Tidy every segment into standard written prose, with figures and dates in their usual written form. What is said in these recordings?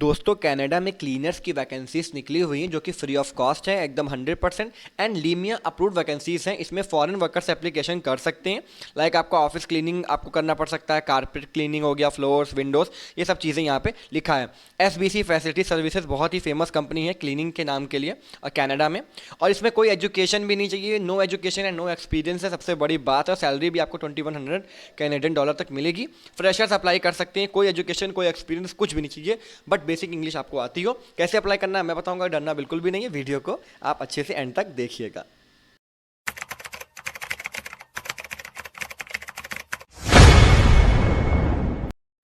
दोस्तों कनाडा में क्लीनर्स की वैकेंसीज निकली हुई हैं जो कि फ्री ऑफ कॉस्ट है एकदम 100% एंड लीमिया अप्रूव्ड वैकेंसीज हैं। इसमें फॉरेन वर्कर्स एप्लीकेशन कर सकते हैं। लाइक आपको ऑफिस क्लीनिंग आपको करना पड़ सकता है, कारपेट क्लीनिंग हो गया, फ्लोर्स, विंडोज़, ये सब चीज़ें यहाँ पे लिखा है। एसबीसी फैसिलिटी सर्विसेज बहुत ही फेमस कंपनी है क्लीनिंग के नाम के लिए और कनाडा में। और इसमें कोई एजुकेशन भी नहीं चाहिए, no education and no experience है सबसे बड़ी बात है। सैलरी भी आपको 2100 कैनेडियन डॉलर तक मिलेगी। फ्रेशर्स अप्लाई कर सकते हैं, कोई एजुकेशन कोई एक्सपीरियंस कुछ भी नहीं चाहिए, बट बेसिक इंग्लिश आपको आती हो। कैसे अप्लाई करना है मैं बताऊंगा, डरना बिल्कुल भी नहीं है। वीडियो को आप अच्छे से एंड तक देखिएगा।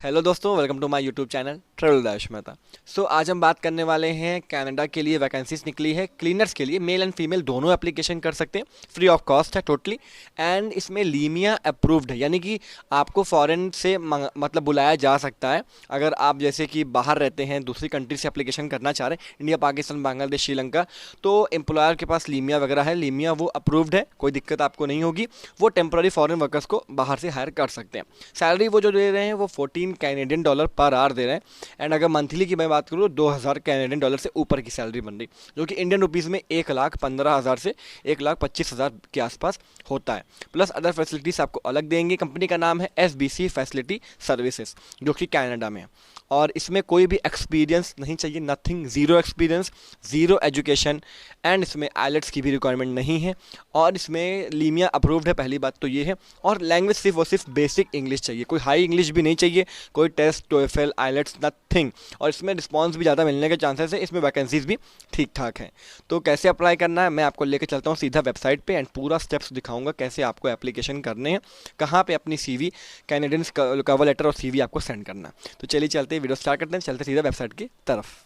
हेलो दोस्तों, welcome to my YouTube channel travel दाश मेहता। सो आज हम बात करने वाले हैं कनाडा के लिए वैकेंसीज निकली है क्लीनर्स के लिए। मेल एंड फीमेल दोनों एप्लीकेशन कर सकते हैं, फ्री ऑफ कॉस्ट है टोटली। एंड इसमें लीमिया अप्रूव्ड है, यानी कि आपको फॉरेन से मतलब बुलाया जा सकता है। अगर आप जैसे कि बाहर रहते हैं, दूसरी कंट्री से एप्लीकेशन करना चाह रहे हैं, इंडिया, पाकिस्तान, बांग्लादेश, श्रीलंका, तो एम्प्लॉयर के पास लीमिया वगैरह है, लीमिया वो अप्रूव्ड है, कोई दिक्कत आपको नहीं होगी। वो टेम्प्रेरी फॉरेन वर्कर्स को बाहर से हायर कर सकते हैं। सैलरी वो जो दे रहे हैं वो 14 कैनेडियन डॉलर पर आवर दे रहे हैं। एंड अगर मंथली की मैं बात करूँ 2000 कैनेडियन डॉलर से ऊपर की सैलरी बन रही, जो कि इंडियन रुपीज़ में 1,15,000 से 1,25,000 के आसपास होता है। प्लस अदर फैसिलिटीज़ आपको अलग देंगे। कंपनी का नाम है एसबीसी फैसिलिटी सर्विसेज, जो कि कनाडा में है। और इसमें कोई भी एक्सपीरियंस नहीं चाहिए, nothing, zero experience, zero education. And इसमें आइलेट्स की भी रिक्वायरमेंट नहीं है। और इसमें लीमिया अप्रूव्ड है, पहली बात तो ये है। और लैंग्वेज सिर्फ और सिर्फ बेसिक इंग्लिश चाहिए, कोई हाई इंग्लिश भी नहीं चाहिए, कोई टेस्ट, टोएफल, आइलेट्स, नथिंग। और इसमें रिस्पॉन्स भी ज़्यादा मिलने के चांसेस है। इसमें वैकेंसीज भी ठीक ठाक हैं। तो कैसे अप्लाई करना है मैं आपको लेकर चलता हूँ सीधा वेबसाइट पे एंड पूरा स्टेप्स दिखाऊंगा कैसे आपको एप्लीकेशन करने हैं, कहाँ पे अपनी सीवी, कैनेडियन कवर लेटर और सीवी आपको सेंड करना है। तो चलिए चलते हैं, वीडियो स्टार्ट करते हैं, चलते सीधा वेबसाइट की तरफ।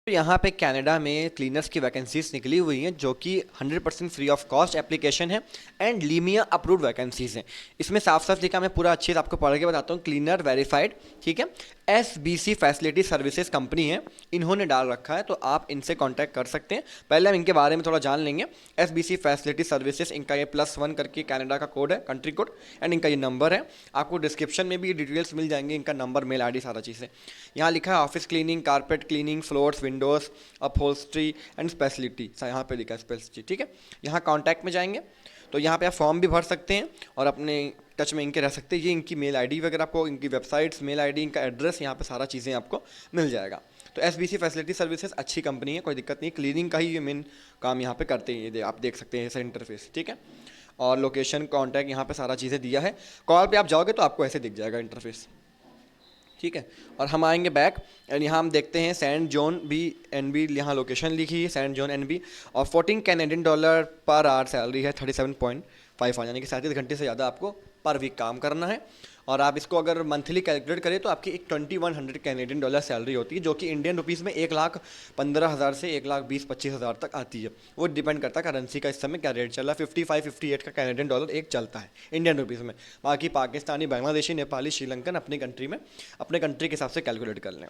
तो यहाँ पे कनाडा में क्लीनर्स की वैकेंसीज निकली हुई हैं जो कि 100% फ्री ऑफ कॉस्ट एप्लीकेशन है एंड लीमिया अप्रूव्ड वैकेंसीज हैं। इसमें साफ साफ लिखा, मैं पूरा अच्छे से आपको पढ़ के बताता हूँ। क्लीनर वेरीफाइड, ठीक है, एसबीसी फैसिलिटी सर्विसेज कंपनी है, इन्होंने डाल रखा है, तो आप इनसे कांटेक्ट कर सकते हैं। पहले हम इनके बारे में थोड़ा जान लेंगे। एसबीसी फैसिलिटी सर्विसेज, इनका ये +1 करके कनाडा का कोड है, कंट्री कोड, एंड इनका ये नंबर है। आपको डिस्क्रिप्शन में भी डिटेल्स मिल जाएंगे, इनका नंबर, मेल आईडी, सारा चीज़ें। यहाँ लिखा है office cleaning, carpet cleaning, floors, Windows, upholstery and speciality, यहाँ पे लिखा है स्पेशलिटी, ठीक है। यहाँ कॉन्टैक्ट में जाएंगे तो यहाँ पे आप फॉर्म भी भर सकते हैं और अपने टच में इनके रह सकते हैं। ये इनकी मेल आईडी वगैरह, आपको इनकी वेबसाइट्स, मेल आईडी, इनका एड्रेस, यहाँ पे सारा चीज़ें आपको मिल जाएगा। तो एसबीसी फैसिलिटी सर्विसेज अच्छी कंपनी है, कोई दिक्कत नहीं। क्लीनिंग का ही ये मेन काम यहाँ पे करते हैं, ये आप देख सकते हैं ऐसा इंटरफेस, ठीक है। और लोकेशन, कॉन्टैक्ट, यहाँ पे सारा चीज़ें दिया है। कॉल पे आप जाओगे तो आपको ऐसे दिख जाएगा इंटरफेस, ठीक है। और हम आएंगे बैक एंड यहाँ हम देखते हैं Saint John B N B, यहाँ लोकेशन लिखी है सेंट जॉन एन बी। और 14 Canadian dollar per hour salary है, 37.5 यानी कि 37 घंटे से ज़्यादा आपको पर वीक काम करना है। और आप इसको अगर मंथली कैलकुलेट करें तो आपकी एक 2100 कैनेडियन डॉलर सैलरी होती है, जो कि इंडियन रुपीज़ में 1,15,000 से 1,20,000-25,000 तक आती है। वो डिपेंड करता है करेंसी का इस समय क्या रेट चल रहा है। 55-58 का कैनेडियन डॉलर एक चलता है इंडियन रुपीज़ में। बाकी पाकिस्तानी, बांग्लादेशी, नेपाली, श्रीलंकन अपनी कंट्री में अपने कंट्री के हिसाब से कैलकुलेट कर लें।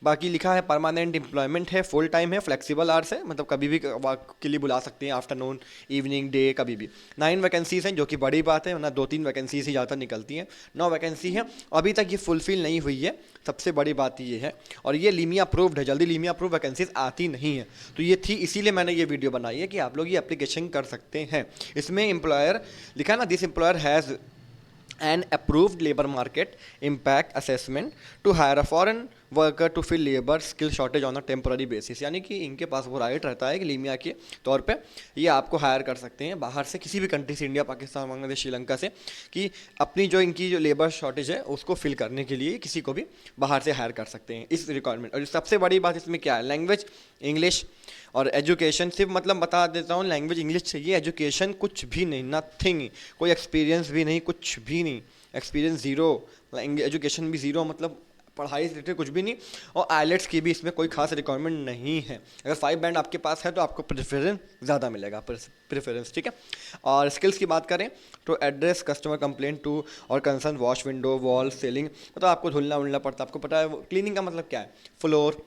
बाकी लिखा है परमानेंट एम्प्लॉयमेंट है, फुल टाइम है, फ्लेक्सिबल आवर्स है, मतलब कभी भी के लिए बुला सकते हैं, आफ्टरनून, इवनिंग, डे, कभी भी। 9 वैकेंसीज हैं, जो कि बड़ी बात है, वरना 2-3 वैकेंसीज ही ज़्यादा निकलती हैं। 9 वैकेंसी है, अभी तक ये फुलफिल नहीं हुई है, सबसे बड़ी बात ये है। और ये लीमिया अप्रूव्ड है, जल्दी लीमिया अप्रूव वैकेंसीज आती नहीं है, तो ये थी, इसीलिए मैंने ये वीडियो बनाई है कि आप लोग ये एप्लीकेशन कर सकते हैं। इसमें एम्प्लॉयर लिखा है ना, this employer has an approved labor market impact assessment to hire a foreign worker to fill labor skill shortage on a temporary basis, यानी कि इनके पास वो राइट रहता है कि लीमिया के तौर पे ये आपको हायर कर सकते हैं बाहर से, किसी भी कंट्री से, इंडिया, पाकिस्तान, बांग्लादेश, श्रीलंका से, कि अपनी जो इनकी जो लेबर शॉर्टेज है उसको फिल करने के लिए किसी को भी बाहर से हायर कर सकते हैं, इस रिक्वायरमेंट। और सबसे बड़ी बात इसमें क्या है, लैंग्वेज इंग्लिश और एजुकेशन, सिर्फ मतलब बता देता हूँ, लैंग्वेज इंग्लिश चाहिए, एजुकेशन कुछ भी नहीं, नथिंग, कोई एक्सपीरियंस भी नहीं, कुछ भी नहीं, एक्सपीरियंस ज़ीरो, एजुकेशन भी ज़ीरो, मतलब पढ़ाई से रिलेटेड कुछ भी नहीं। और आइलेट्स की भी इसमें कोई खास रिक्वायरमेंट नहीं है। अगर 5 बैंड आपके पास है तो आपको प्रेफरेंस ज़्यादा मिलेगा, प्रेफरेंस, ठीक है। और स्किल्स की बात करें तो एड्रेस कस्टमर कंप्लेंट टू और concern wash window wall ceiling, मतलब आपको धुलना उलना पड़ता है। आपको पता है क्लीनिंग का मतलब क्या है, फ्लोर,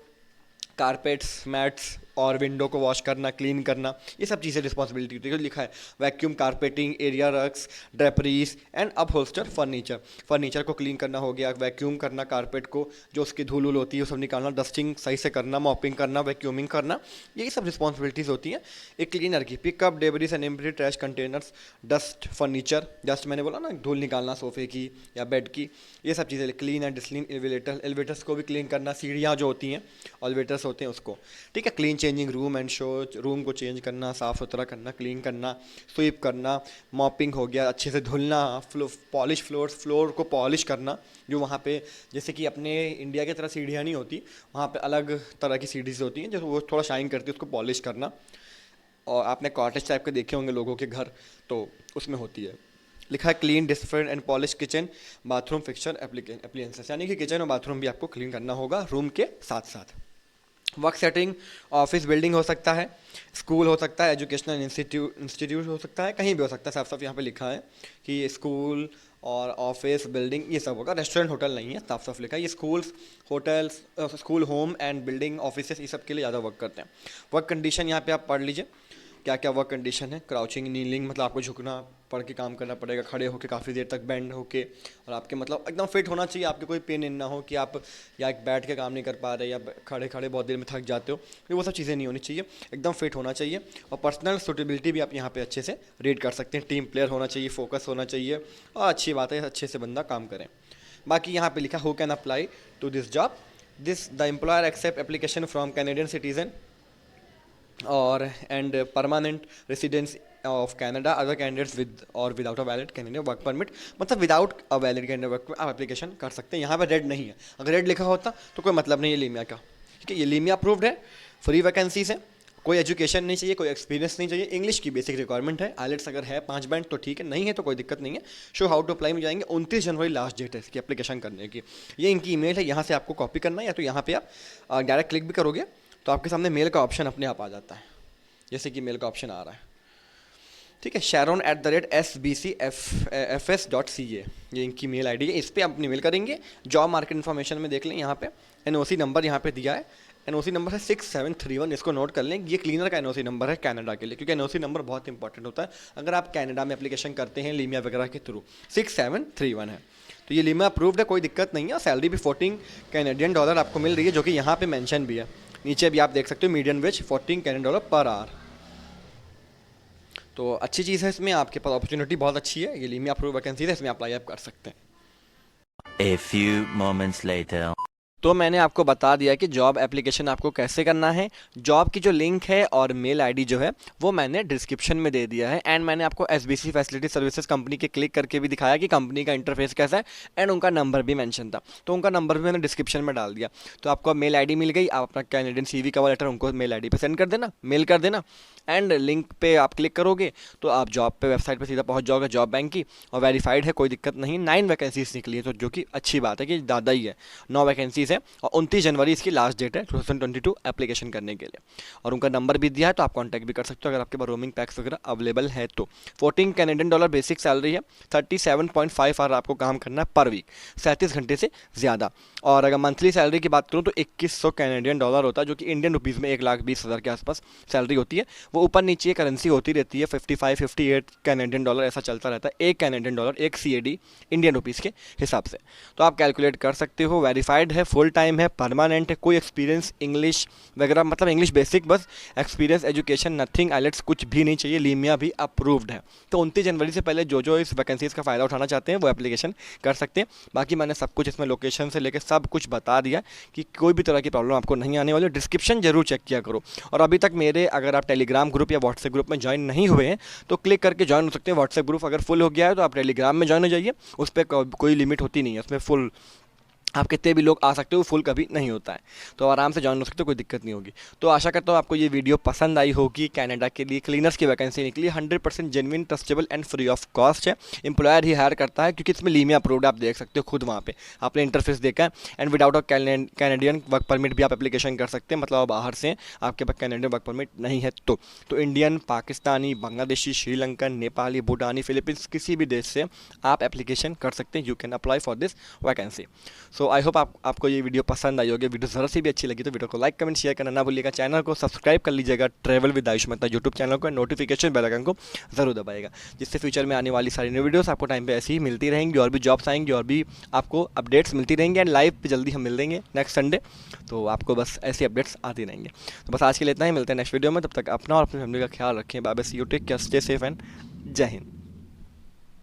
कारपेट्स, मैट्स, और विंडो को वॉश करना, क्लीन करना, ये सब चीज़ें रिस्पॉन्सिबिलिटी होती है। तो लिखा है vacuum, carpeting, area rugs, draperies and upholster furniture. Furniture को क्लीन करना हो गया, वैक्यूम करना कारपेट को, जो उसकी धूल वूल होती है वो सब निकालना, डस्टिंग सही से करना, मॉपिंग करना, वैक्यूमिंग करना, यही सब रिस्पॉन्सिबिलिटीज़ होती हैं एक क्लीनर की। Pickup debris and empty trash containers, dust furniture, dust मैंने बोला ना, धूल निकालना सोफे की या बेड की, ये सब चीज़ें। क्लीन एंड डिस्क्लीन एलिवेटर, एलिवेटर्स को भी क्लीन करना, सीढ़ियाँ जो होती हैं, एलिवेटर्स होते हैं उसको, ठीक है। Clean changing room and show, room को चेंज करना, साफ़ सुथरा करना, क्लीन करना, स्वीप करना, मॉपिंग हो गया, अच्छे से धुलना, पॉलिश फ्लोर को पॉलिश करना, जो वहाँ पे जैसे कि अपने इंडिया की तरह सीढ़ियाँ नहीं होती, वहाँ पे अलग तरह की सीढ़ीज होती हैं जो वो थोड़ा शाइन करती है, उसको पॉलिश करना। और आपने कॉटेज टाइप के देखे होंगे लोगों के घर, तो उसमें होती है। लिखा है clean, disinfect and polish kitchen, bathroom fixture, appliances, यानी कि किचन और बाथरूम भी आपको क्लीन करना होगा रूम के साथ साथ। वर्क सेटिंग, ऑफिस बिल्डिंग हो सकता है, स्कूल हो सकता है, एजुकेशनल इंस्टीट्यूट हो सकता है, कहीं भी हो सकता है। साफ साफ यहाँ पे लिखा है कि ये स्कूल और ऑफिस बिल्डिंग ये सब होगा। रेस्टोरेंट होटल नहीं है, साफ साफ लिखा है। ये schools, hotels, school, home and building, office, ये सब के लिए ज़्यादा वर्क करते हैं। वर्क कंडीशन यहाँ पे आप पढ़ लीजिए क्या क्या वर्क कंडीशन है। क्राउचिंग, नीलिंग, मतलब आपको झुकना पड़ के काम करना पड़ेगा, खड़े होके काफ़ी देर तक बेंड होके, और आपके मतलब एकदम फिट होना चाहिए, आपके कोई पेन ना हो कि आप या बैठ के काम नहीं कर पा रहे या खड़े खड़े बहुत देर में थक जाते हो, तो वो सब चीज़ें नहीं होनी चाहिए, एकदम फिट होना चाहिए। और पर्सनल सूटेबिलिटी भी आप यहाँ पे अच्छे से रेट कर सकते हैं। टीम प्लेयर होना चाहिए, फोकस होना चाहिए, और अच्छी बात है अच्छे से बंदा काम करें। बाकी यहाँ पे लिखा who can apply to this job, this the employer accept application from Canadian citizen और and permanent residence of Canada, other candidates with और without a valid Canadian work permit. मतलब without a valid Canadian work आप application कर सकते हैं। यहाँ पर red नहीं है, अगर रेड लिखा होता तो कोई मतलब नहीं है लीमिया का, ठीक है। ये लीमिया अप्रूव्ड है, फ्री वैकेंसीज है, कोई एजुकेशन नहीं चाहिए, कोई एक्सपीरियंस नहीं चाहिए, इंग्लिश की बेसिक रिक्वायरमेंट है, आइलेट्स अगर है 5 बैंड तो ठीक है, नहीं है तो कोई दिक्कत नहीं है। शो हाउ टू अप्लाई में जाएंगे, 29 जनवरी लास्ट डेट है इसकी एप्लीकेशन करने की। ये इनकी ईमेल है, यहाँ से आपको कॉपी करना है, या तो यहाँ पे आप डायरेक्ट क्लिक भी करोगे तो आपके सामने मेल का ऑप्शन अपने आप आ जाता है, जैसे कि मेल का ऑप्शन आ रहा है, ठीक है। sharon@sbcfs.ca ये इनकी मेल आईडी है, इस पर आप अपनी मेल करेंगे। जॉब मार्केट इन्फॉर्मेशन में देख लें, यहाँ पे एनओसी नंबर यहाँ पे दिया है, एनओसी नंबर है 6731, इसको नोट कर लें। ये क्लीनर का एनओसी नंबर है कनाडा के लिए, क्योंकि एनओसी नंबर बहुत इंपॉर्टेंट होता है अगर आप कनाडा में एप्लीकेशन करते हैं लीमिया वगैरह के थ्रू। 6731 है, तो ये लीमिया अप्रूव्ड है, कोई दिक्कत नहीं है। सैलरी भी 14 कैनेडियन डॉलर आपको मिल रही है, जो कि यहाँ पे मेंशन भी है, नीचे भी आप देख सकते हो, medium wage 14 Canadian dollar per hour. तो अच्छी चीज़ है, इसमें आपके पास अपॉर्चुनिटी बहुत अच्छी है। ये लीमिया अप्रूव वैकेंसी है, इसमें अप्लाई आप कर सकते हैं। A few moments later. तो मैंने आपको बता दिया कि जॉब एप्लीकेशन आपको कैसे करना है। जॉब की जो लिंक है और मेल आईडी जो है वो मैंने डिस्क्रिप्शन में दे दिया है, एंड मैंने आपको एसबीसी फैसिलिटी सर्विसेज कंपनी के क्लिक करके भी दिखाया कि कंपनी का इंटरफेस कैसा है, एंड उनका नंबर भी मेंशन था, तो उनका नंबर भी मैंने डिस्क्रिप्शन में डाल दिया। तो आपको मेल आईडी मिल गई, आप अपना कैनेडियन सीवी कवर लेटर उनको मेल आईडी पे सेंड कर देना, मेल कर देना, एंड लिंक पे आप क्लिक करोगे तो आप जॉब पे वेबसाइट पे सीधा पहुंच जाओगे, जॉब बैंक की, और वेरीफाइड है, कोई दिक्कत नहीं। 9 वैकेंसीज निकली है, तो जो कि अच्छी बात है कि ज़्यादा ही है, 9 वैकेंसीज है, और 29 जनवरी इसकी लास्ट डेट है 2022 एप्लीकेशन करने के लिए। और उनका नंबर भी दिया है, तो आप कॉन्टैक्ट भी कर सकते हो अगर आपके पास रोमिंग पैक्स वगैरह अवेलेबल है तो। 14 कैनेडियन डॉलर बेसिक सैलरी है, 37.5 आवर आपको काम करना है पर वीक, 37 घंटे से ज़्यादा। और अगर मंथली सैलरी की बात करूँ तो 2100 कैनेडियन डॉलर होता है, जो कि इंडियन रुपीज़ में 1,20,000 के आसपास सैलरी होती है। वो ऊपर नीचे करेंसी होती रहती है, 55 58 कैनेडियन डॉलर ऐसा चलता रहता है, 1 Canadian dollar 1 CAD Indian rupees के हिसाब से, तो आप कैलकुलेट कर सकते हो। वेरीफाइड है, फुल टाइम है, परमानेंट है, कोई एक्सपीरियंस इंग्लिश वगैरह, मतलब इंग्लिश बेसिक बस, एक्सपीरियंस, एजुकेशन नथिंग, आइलेट्स कुछ भी नहीं चाहिए। लीमिया भी अप्रूव्ड है। तो 29 जनवरी से पहले जो इस वैकेंसीज का फ़ायदा उठाना चाहते हैं वो एप्लीकेशन कर सकते हैं। बाकी मैंने सब कुछ इसमें लोकेशन से लेकर सब कुछ बता दिया कि कोई भी तरह की प्रॉब्लम आपको नहीं आने वाली। डिस्क्रिप्शन जरूर चेक किया करो, और अभी तक मेरे अगर आप टेलीग्राम ग्रुप या व्हाट्सएप ग्रुप में ज्वाइन नहीं हुए हैं तो क्लिक करके ज्वाइन हो सकते हैं। व्हाट्सएप ग्रुप अगर फुल हो गया है तो आप टेलीग्राम में ज्वाइन हो जाइए, उस पर कोई लिमिट होती नहीं है, उसमें फुल आप कितने भी लोग आ सकते हो, फुल कभी नहीं होता है, तो आराम से ज्वाइन हो सकते हो, कोई दिक्कत नहीं होगी। तो आशा करता हूँ आपको ये वीडियो पसंद आई होगी। कनाडा के लिए क्लीनर्स की वैकेंसी निकली, 100% genuine, trustable and free of cost है। एम्प्लॉयर ही हायर करता है, क्योंकि इसमें लीमिया अप्रूव्ड आप देख सकते हो खुद, वहाँ पे आपने इंटरफेस देखा है। And without a Canadian work permit भी आप एप्लीकेशन कर सकते हैं, मतलब बाहर से आपके पास कैनेडियन वर्क परमिट नहीं है तो इंडियन, पाकिस्तानी, बांग्लादेशी, श्रीलंकन, नेपाली, भूटानी, फिलीपींस, किसी भी देश से आप एप्लीकेशन कर सकते हैं। You can apply for this vacancy. So so I hope आपको ये वीडियो पसंद आई होगी। वीडियो ज़रा सी भी अच्छी लगी तो वीडियो को लाइक कमेंट शेयर करना ना भूलिएगा। चैनल को सब्सक्राइब कर लीजिएगा, travel with Ayush Mehta YouTube channel को, नोटिफिकेशन बेल आइकन को ज़रूर दबाएगा, जिससे फ्यूचर में आने वाली सारी न्यू वीडियोस आपको टाइम पे ऐसी ही मिलती रहेंगी, और भी जॉब्स आएंगी और भी आपको अपडेट्स मिलती रहेंगी। एंड लाइव पे जल्दी हम मिल देंगे नेक्स्ट संडे, तो आपको बस ऐसी अपडेट्स आती रहेंगे। तो बस आज के लिए इतना ही, मिलते हैं नेक्स्ट वीडियो में। तब तक अपना और अपनी फैमिली का ख्याल रखें। Bye bye, see you, take care, stay safe and Jai Hind.